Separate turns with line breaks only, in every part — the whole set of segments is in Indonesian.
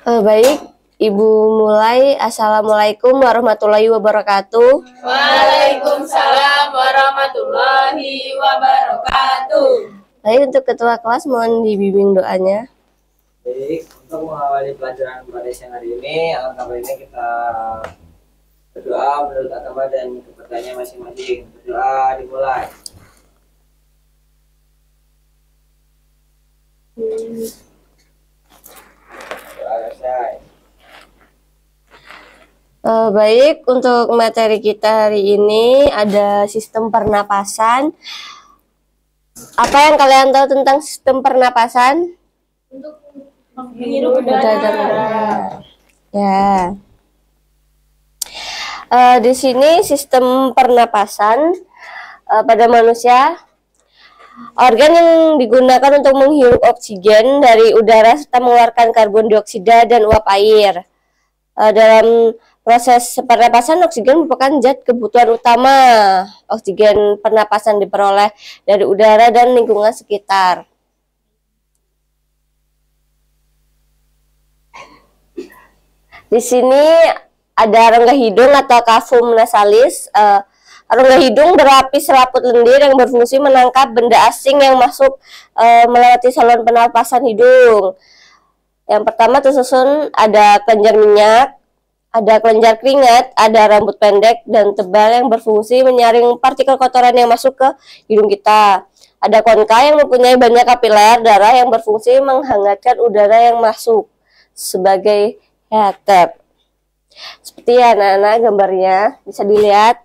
Baik, Ibu mulai. Assalamualaikum warahmatullahi wabarakatuh.
Waalaikumsalam warahmatullahi wabarakatuh.
Baik, untuk ketua kelas mohon dibimbing doanya.
Baik, untuk mengawali pelajaran pada siang hari ini, alangkah baiknya kita berdoa menurut agama dan kepercayaannya masing-masing. Berdoa dimulai. Doa selesai.
Baik, untuk materi kita hari ini ada sistem pernapasan. Apa yang kalian tahu tentang sistem pernapasan?
Untuk menghirup
Udara. Ya. Di sini sistem pernapasan pada manusia, organ yang digunakan untuk menghirup oksigen dari udara serta mengeluarkan karbon dioksida dan uap air. Dalam proses pernapasan, oksigen merupakan zat kebutuhan utama. Oksigen pernapasan diperoleh dari udara dan lingkungan sekitar. Di sini ada rongga hidung atau kafum nasalis. Rongga hidung berlapis selaput lendir yang berfungsi menangkap benda asing yang masuk melewati saluran pernapasan hidung. Yang pertama tersusun ada kelenjar minyak, ada kelenjar keringat, ada rambut pendek dan tebal yang berfungsi menyaring partikel kotoran yang masuk ke hidung kita. Ada konka yang mempunyai banyak kapiler darah yang berfungsi menghangatkan udara yang masuk sebagai heater. Seperti anak-anak gambarnya bisa dilihat.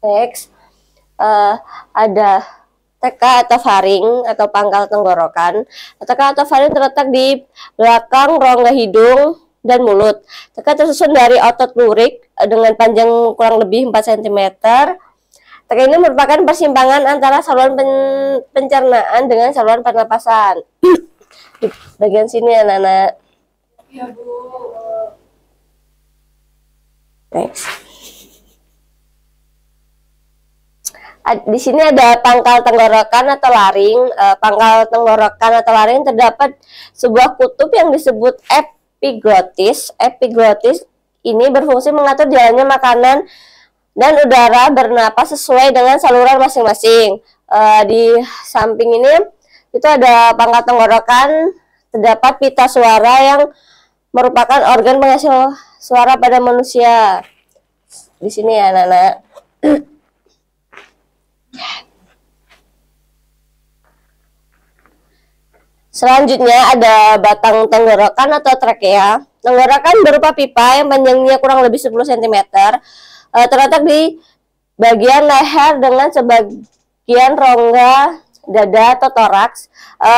Next, ada TK atau faring atau pangkal tenggorokan. TK atau faring terletak di belakang rongga hidung dan mulut. TK tersusun dari otot lurik dengan panjang kurang lebih 4 cm. TK ini merupakan persimpangan antara saluran pencernaan dengan saluran pernapasan. Di bagian sini anak-anak.
Ya, Bu.
Next. Di sini ada pangkal tenggorokan atau laring. Pangkal tenggorokan atau laring terdapat sebuah kutub yang disebut epiglotis. Epiglotis ini berfungsi mengatur jalannya makanan dan udara bernapas sesuai dengan saluran masing-masing. Di samping ini itu ada pangkal tenggorokan, terdapat pita suara yang merupakan organ penghasil suara pada manusia. Di sini ya anak-anak. Selanjutnya ada batang tenggorokan atau trakea. Tenggorokan berupa pipa yang panjangnya kurang lebih 10 cm. Terletak di bagian leher dengan sebagian rongga dada atau toraks.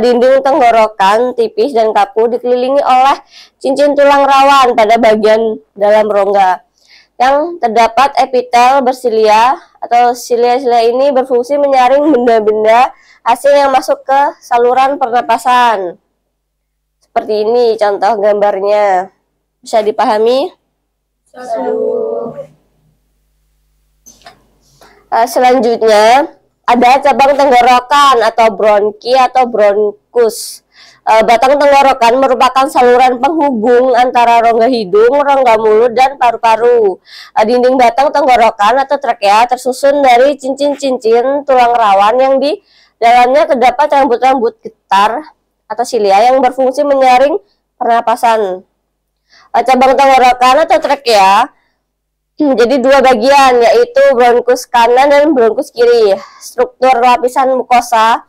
Dinding tenggorokan tipis dan kaku dikelilingi oleh cincin tulang rawan pada bagian dalam rongga. Yang terdapat epitel bersilia atau silia-silia ini berfungsi menyaring benda-benda asing yang masuk ke saluran pernapasan. Seperti ini contoh gambarnya. Bisa dipahami? Selanjutnya ada cabang tenggorokan atau bronki atau bronkus. Batang tenggorokan merupakan saluran penghubung antara rongga hidung, rongga mulut, dan paru-paru. Dinding batang tenggorokan atau trakea tersusun dari cincin-cincin tulang rawan yang di dalamnya terdapat rambut-rambut getar atau silia yang berfungsi menyaring pernapasan. Cabang tenggorokan atau trakea menjadi dua bagian, yaitu bronkus kanan dan bronkus kiri. Struktur lapisan mukosa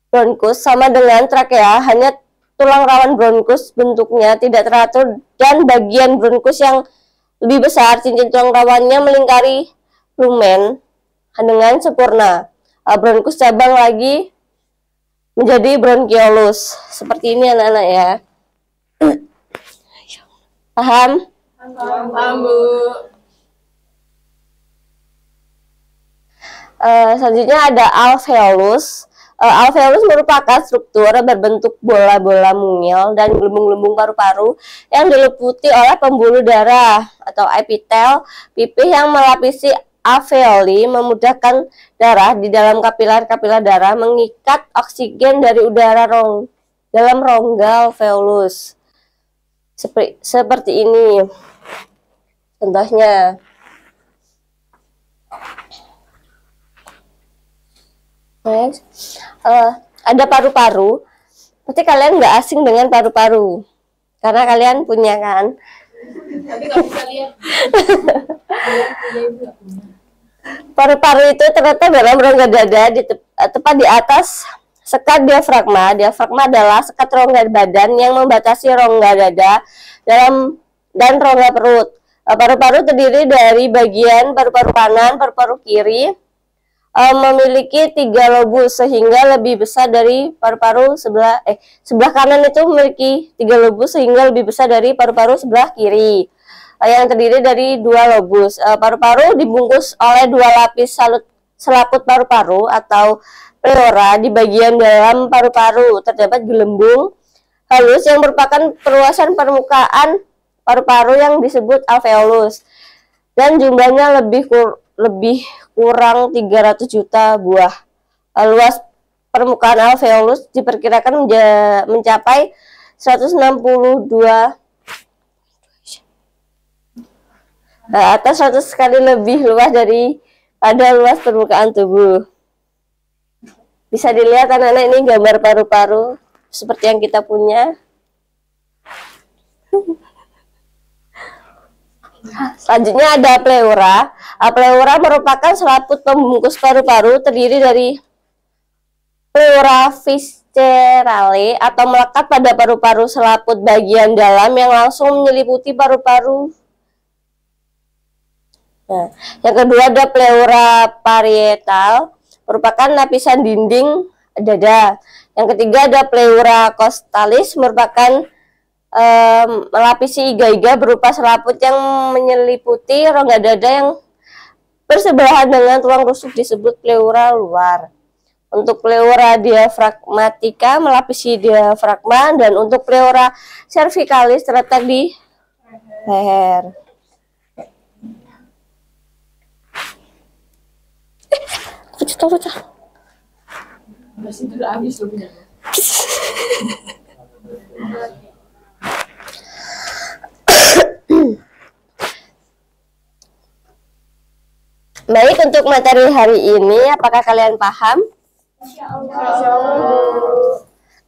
bronkus sama dengan trakea, hanya tulang rawan bronkus bentuknya tidak teratur dan bagian bronkus yang lebih besar, cincin tulang rawannya melingkari lumen dengan sempurna. Bronkus cabang lagi menjadi bronkiolus. Seperti ini anak-anak ya. Paham?
Paham, Bu.
Selanjutnya ada alveolus. Alveolus merupakan struktur berbentuk bola-bola mungil dan gelembung-gelembung paru-paru yang diliputi oleh pembuluh darah atau epitel pipih yang melapisi alveoli, memudahkan darah di dalam kapiler-kapiler darah mengikat oksigen dari udara dalam rongga alveolus. Seperti ini. Contohnya. Ada paru-paru. Pasti kalian nggak asing dengan paru-paru. Karena kalian punya kan.
Tapi nggak bisa lihat.
Paru-paru itu terletak dalam rongga dada tepat di atas sekat diafragma. Diafragma adalah sekat rongga badan yang membatasi rongga dada dan rongga perut. Paru-paru terdiri dari bagian paru-paru kanan, paru-paru kiri, memiliki 3 lobus sehingga lebih besar dari paru-paru sebelah kanan itu memiliki 3 lobus sehingga lebih besar dari paru-paru sebelah kiri. Yang terdiri dari 2 lobus. Paru-paru dibungkus oleh 2 lapis selaput paru-paru atau pleura. Di bagian dalam paru-paru terdapat gelembung halus yang merupakan perluasan permukaan paru-paru yang disebut alveolus, dan jumlahnya lebih kurang 300 juta buah. Luas permukaan alveolus diperkirakan mencapai 162 atau 100 kali lebih luas pada luas permukaan tubuh. Bisa dilihat anak-anak, ini gambar paru-paru seperti yang kita punya. Selanjutnya ada pleura. Pleura merupakan selaput pembungkus paru-paru terdiri dari pleura viscerale atau melekat pada paru-paru selaput bagian dalam yang langsung menyeliputi paru-paru. Nah, yang kedua ada pleura parietal, merupakan lapisan dinding dada. Yang ketiga ada pleura costalis, merupakan melapisi iga-iga berupa selaput yang menyeliputi rongga dada yang bersebelahan dengan tulang rusuk disebut pleura luar. Untuk pleura diafragmatica melapisi diafragma, dan untuk pleura cervicalis terletak di leher. Pecah.
Masih udah habis loh punya.
Baik, untuk materi hari ini apakah kalian paham?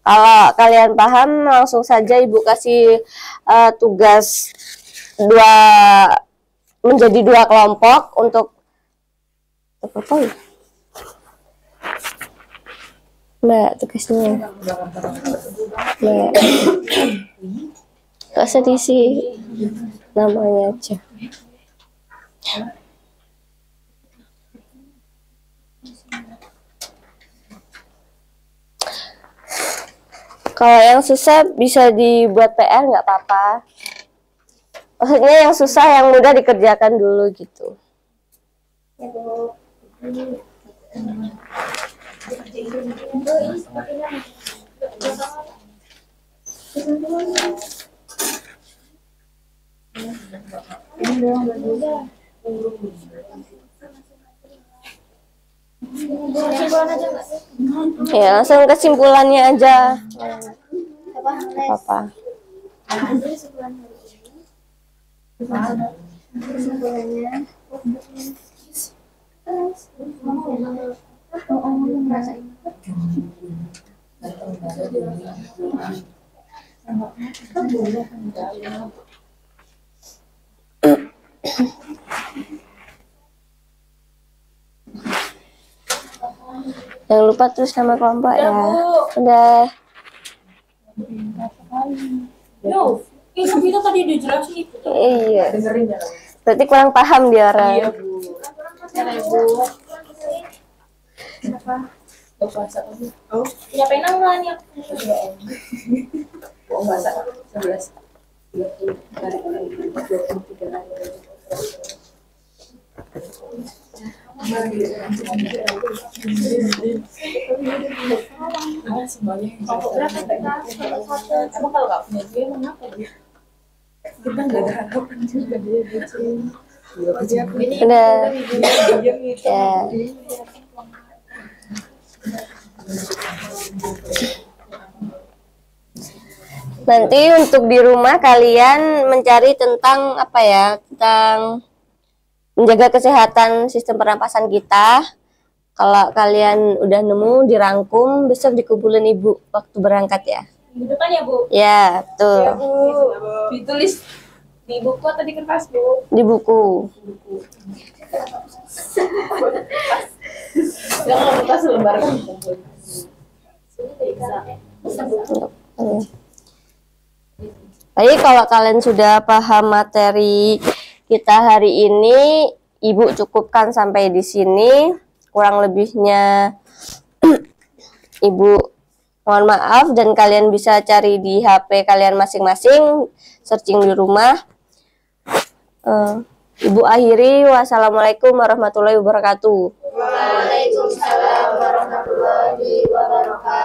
Kalau kalian paham, langsung saja Ibu kasih tugas menjadi 2 kelompok untuk apa ya? Mbak, tugasnya Mbak, gak usah diisi namanya aja. Kalau yang susah bisa dibuat PR, nggak apa-apa. Maksudnya yang susah, yang mudah dikerjakan dulu gitu. Ya, langsung kesimpulannya aja. Apa? Jangan lupa tulis nama kelompok ya. Udah.
Yo, itu kita tadi dijelasin itu.
Iya.
Dengerin ya.
Berarti kurang paham dia orang.
Iya, Bu. Ya, Bu. Kenapa? Bahasa apa? Oh, ya pena enggak nih aku? Oh, bahasa 11. 30 hari 23 hari. Semuanya emang kalau nggak punya dia mengapa dia? Kita nggak ada harapan juga dia
Udah. Ya. Nanti untuk di rumah kalian mencari tentang apa ya, tentang menjaga kesehatan sistem pernapasan kita. Kalau kalian udah nemu, dirangkum, besok dikumpulin ibu waktu berangkat ya.
Minggu depan ya, Bu?
Ya, tuh.
Ya, Bu. Ditulis di buku atau di kertas, Bu?
Di buku.
Jangan lupa selembar kan dikumpul.
Jadi kalau kalian sudah paham materi kita hari ini, Ibu cukupkan sampai di sini. Kurang lebihnya Ibu mohon maaf, dan kalian bisa cari di HP kalian masing-masing, searching di rumah. Ibu akhiri, wassalamualaikum warahmatullahi wabarakatuh.
Waalaikumsalam warahmatullahi wabarakatuh.